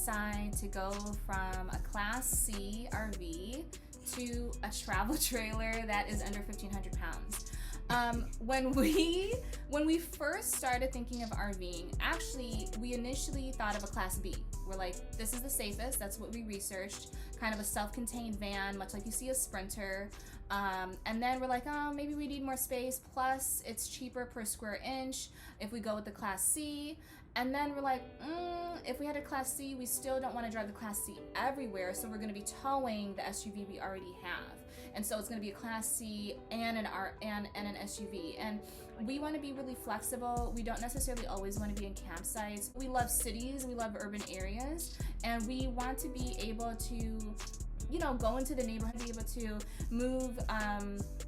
decide to go from a Class C RV to a travel trailer that is under 1,500 pounds? When we first started thinking of RVing, actually, we initially thought of a Class B. We're like, this is the safest. That's what we researched. Kind of a self-contained van, much like you see a Sprinter. And then we're like, oh, maybe we need more space. Plus, it's cheaper per square inch if we go with the Class C. And then we're like, if we had a Class C, we still don't want to drive the Class C everywhere. So we're going to be towing the SUV we already have. And so it's going to be a Class C and an SUV. And we want to be really flexible. We don't necessarily always want to be in campsites. We love cities. We love urban areas. And we want to be able to, go into the neighborhood, be able to move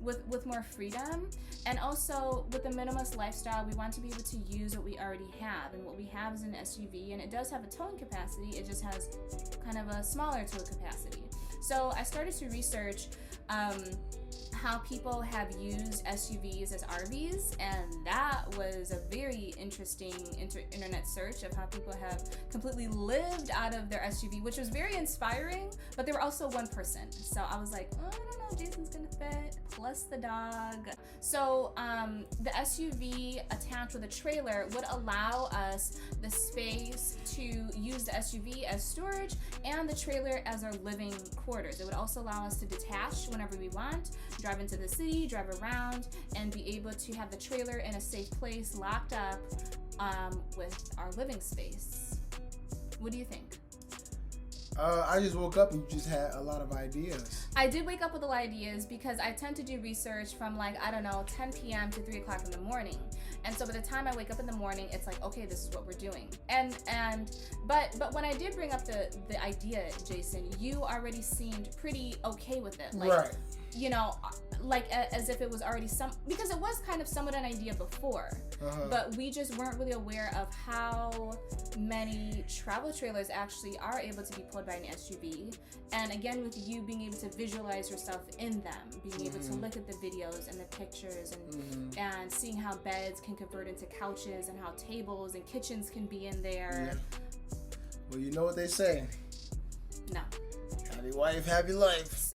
with more freedom. And also with the minimalist lifestyle, we want to be able to use what we already have. And what we have is an SUV, and it does have a towing capacity. It just has kind of a smaller tow capacity. So I started to research how people have used SUVs as RVs, and that was a very interesting internet search of how people have completely lived out of their SUV, which was very inspiring, but they were also one person. So I was like, oh, I don't know if Jason's gonna fit, plus the dog. So the SUV attached with a trailer would allow us the space to use the SUV as storage and the trailer as our living quarters. It would also allow us to detach whenever we want, drive into the city, drive around, and be able to have the trailer in a safe place locked up with our living space. What do you think? I just woke up and you just had a lot of ideas. I did wake up with a lot of ideas because I tend to do research from 10 p.m. to 3 o'clock in the morning. And so by the time I wake up in the morning, it's like, okay, this is what we're doing. But when I did bring up the idea, Jason, you already seemed pretty okay with it. Right. As if it was already because it was kind of somewhat an idea before, but we just weren't really aware of how many travel trailers actually are able to be pulled by an SUV. And again, with you being able to visualize yourself in them, being able to look at the videos and the pictures and seeing how beds can convert into couches and how tables and kitchens can be in there. Yeah. Well, you know what they say. No. Happy wife, happy life.